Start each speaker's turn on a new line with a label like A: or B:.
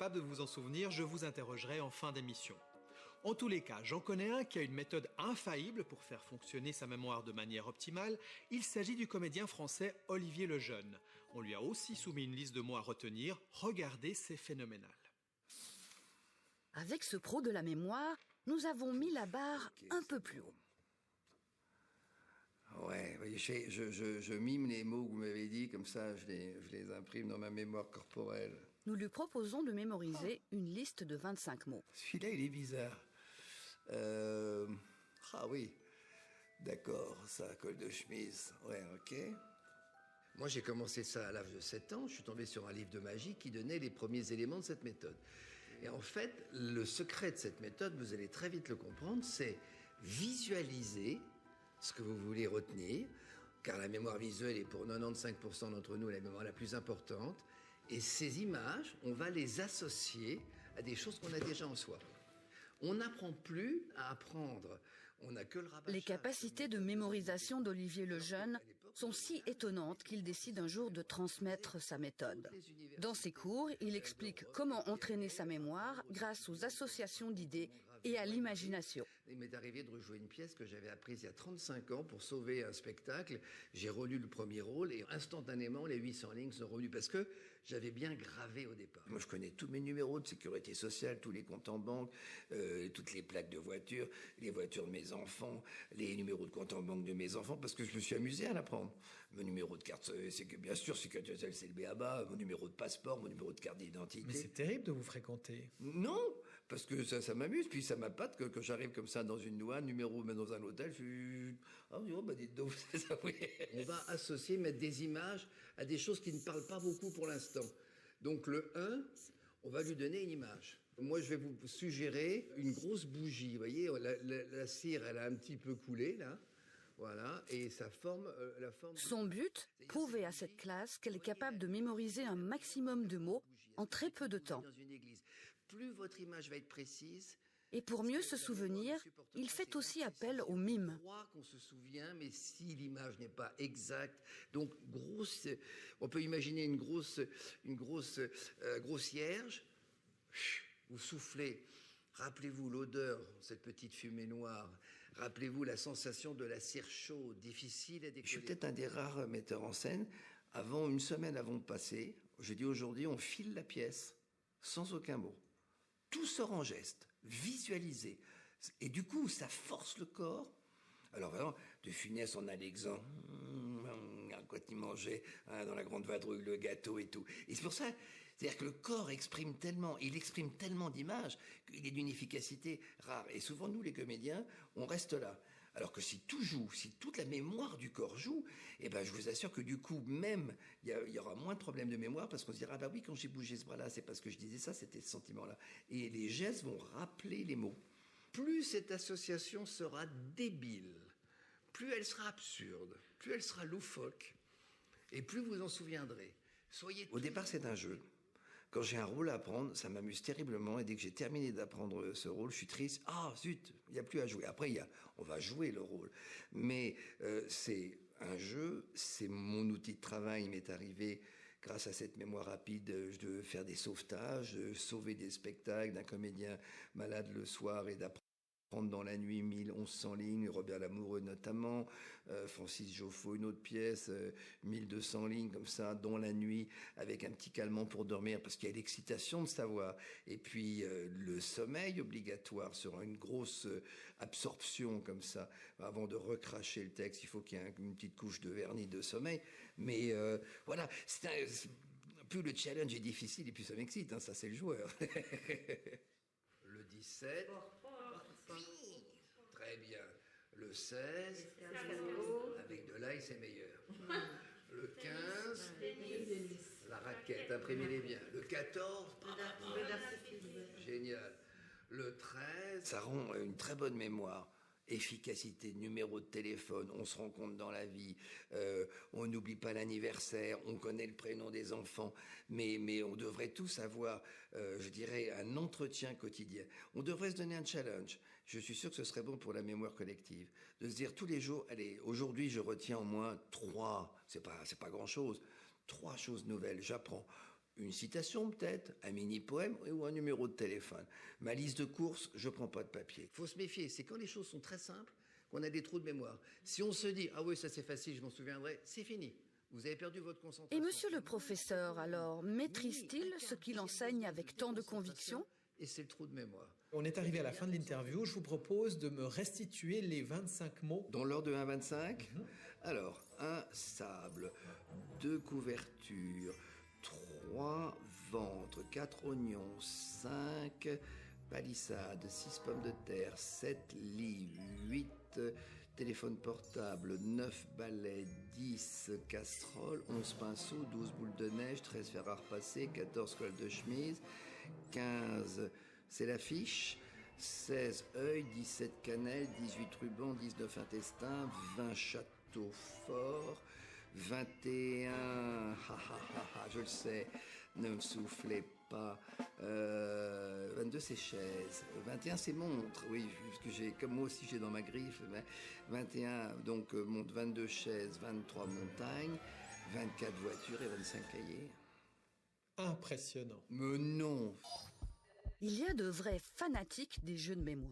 A: incapable de vous en souvenir, je vous interrogerai en fin d'émission. En tous les cas, j'en connais un qui a une méthode infaillible pour faire fonctionner sa mémoire de manière optimale. Il s'agit du comédien français Olivier Lejeune. On lui a aussi soumis une liste de mots à retenir. Regardez, c'est phénoménal.
B: Avec ce pro de la mémoire, nous avons mis la barre un peu plus haut.
C: Ouais, je mime les mots que vous m'avez dit, comme ça je les imprime dans ma mémoire corporelle.
B: Nous lui proposons de mémoriser une liste de 25 mots.
C: Celui-là, il est bizarre. Ah oui, d'accord, ça, col de chemise. Ouais, ok. Moi, j'ai commencé ça à l'âge de 7 ans. Je suis tombé sur un livre de magie qui donnait les premiers éléments de cette méthode. Et en fait, le secret de cette méthode, vous allez très vite le comprendre, c'est visualiser ce que vous voulez retenir, car la mémoire visuelle est pour 95% d'entre nous la mémoire la plus importante. Et ces images, on va les associer à des choses qu'on a déjà en soi. On n'apprend plus à apprendre. On n'a que le rabâchage.
B: Les capacités de mémorisation d'Olivier Lejeune sont si étonnantes qu'il décide un jour de transmettre sa méthode. Dans ses cours, il explique comment entraîner sa mémoire grâce aux associations d'idées et à l'imagination.
C: Il m'est arrivé de rejouer une pièce que j'avais apprise il y a 35 ans pour sauver un spectacle. J'ai relu le premier rôle et instantanément, les 800 lignes sont revenues parce que j'avais bien gravé au départ. Moi, je connais tous mes numéros de sécurité sociale, tous les comptes en banque, toutes les plaques de voitures, les voitures de mes enfants, les numéros de compte en banque de mes enfants, parce que je me suis amusé à l'apprendre. Mon numéro de carte, c'est que bien sûr, sécurité sociale, c'est le b.a.-ba, mon numéro de passeport, mon numéro de carte d'identité.
A: Mais c'est terrible de vous fréquenter.
C: Non, parce que ça m'amuse, puis ça m'appâte que j'arrive comme ça dans une douane, numéro, mais dans un hôtel, je suis... dites donc, ça, oui. On va associer, mettre des images à des choses qui ne parlent pas beaucoup pour l'instant. Donc le 1, on va lui donner une image. Moi, je vais vous suggérer une grosse bougie. Vous voyez, la cire, elle a un petit peu coulé, là. Voilà, et ça forme la forme...
B: Son but, prouver à cette classe qu'elle est capable de mémoriser un maximum de mots en très peu de temps.
C: Plus votre image va être précise...
B: Et pour mieux se souvenir, il fait aussi appel au mime.
C: On croit qu'on se souvient, mais si l'image n'est pas exacte, donc on peut imaginer une grosse cierge. Vous soufflez. Rappelez-vous l'odeur, cette petite fumée noire. Rappelez-vous la sensation de la cire chaude, difficile à décoller. Je suis peut-être un des rares metteurs en scène. Une semaine avant de passer, je dis aujourd'hui, on file la pièce sans aucun mot. Tout sort en geste, visualisé. Et du coup, ça force le corps. Alors vraiment, de Funès, on a l'exemple, quand il mangeait dans la grande vadrouille le gâteau et tout. Et c'est pour ça, c'est-à-dire que le corps exprime tellement d'images qu'il est d'une efficacité rare. Et souvent, nous, les comédiens, on reste là. Alors que si tout joue, si toute la mémoire du corps joue, eh ben, je vous assure que du coup, même, il y aura moins de problèmes de mémoire parce qu'on se dira, ah bah oui, quand j'ai bougé ce bras-là, c'est parce que je disais ça, c'était ce sentiment-là. Et les gestes vont rappeler les mots. Plus cette association sera débile, plus elle sera absurde, plus elle sera loufoque, et plus vous en souviendrez. Au départ, c'est un jeu. Quand j'ai un rôle à apprendre, ça m'amuse terriblement, et dès que j'ai terminé d'apprendre ce rôle, je suis triste. Ah, zut, il n'y a plus à jouer. Après, on va jouer le rôle. Mais c'est un jeu, c'est mon outil de travail. Il m'est arrivé, grâce à cette mémoire rapide, de faire des sauvetages, de sauver des spectacles d'un comédien malade le soir et d'apprendre dans la nuit 1100 lignes, Robert Lamoureux notamment, Francis Joffo, une autre pièce, 1200 lignes comme ça, dans la nuit, avec un petit calmant pour dormir, parce qu'il y a l'excitation de savoir. Et puis le sommeil obligatoire sur une grosse absorption comme ça, avant de recracher le texte, il faut qu'il y ait une petite couche de vernis de sommeil. Mais voilà, plus le challenge est difficile, et plus ça m'excite, hein, ça c'est le joueur. Le 17... Très bien. Le 16, avec de l'ail, c'est meilleur. Le 15, la raquette, imprimez-les bien. Le 14, génial. Le 13, ça rend une très bonne mémoire. Efficacité, numéro de téléphone, on se rencontre dans la vie, on n'oublie pas l'anniversaire, on connaît le prénom des enfants, mais on devrait tous avoir, je dirais, un entretien quotidien. On devrait se donner un challenge. Je suis sûr que ce serait bon pour la mémoire collective. De se dire tous les jours, allez, aujourd'hui je retiens au moins 3, c'est pas grand chose, 3 choses nouvelles, j'apprends. Une citation peut-être, un mini-poème ou un numéro de téléphone. Ma liste de courses, je prends pas de papier. Faut se méfier, c'est quand les choses sont très simples qu'on a des trous de mémoire. Si on se dit « Ah oui, ça c'est facile, je m'en souviendrai », c'est fini. Vous avez perdu votre concentration.
B: Et monsieur le professeur, alors, maîtrise-t-il ce qu'il enseigne avec tant de conviction ?
C: Et c'est le trou de mémoire.
A: On est arrivé à la fin de l'interview. Je vous propose de me restituer les 25 mots.
C: Dans l'ordre de 1 à 25 ? Alors, 1, sable, 2, couverture, 3, ventre, 4, oignons, 5, palissade, 6, pommes de terre, 7, lit, 8, téléphone portable, 9, balai, 10, casserole, 11, pinceaux, 12, boules de neige, 13, fer à repasser, 14, colle de chemise, 15, c'est l'affiche, 16, œil, 17, cannelle, 18, ruban, 19, intestin, 20, château fort, 21, je le sais, ne me soufflez pas, 22 c'est chaise, 21 c'est montre, oui, puisque j'ai, comme moi aussi j'ai dans ma griffe, 21 donc montre, 22 chaises, 23 montagnes, 24 voitures et 25 cahiers.
A: Impressionnant.
C: Mais non.
B: Il y a de vrais fanatiques des jeux de mémoire.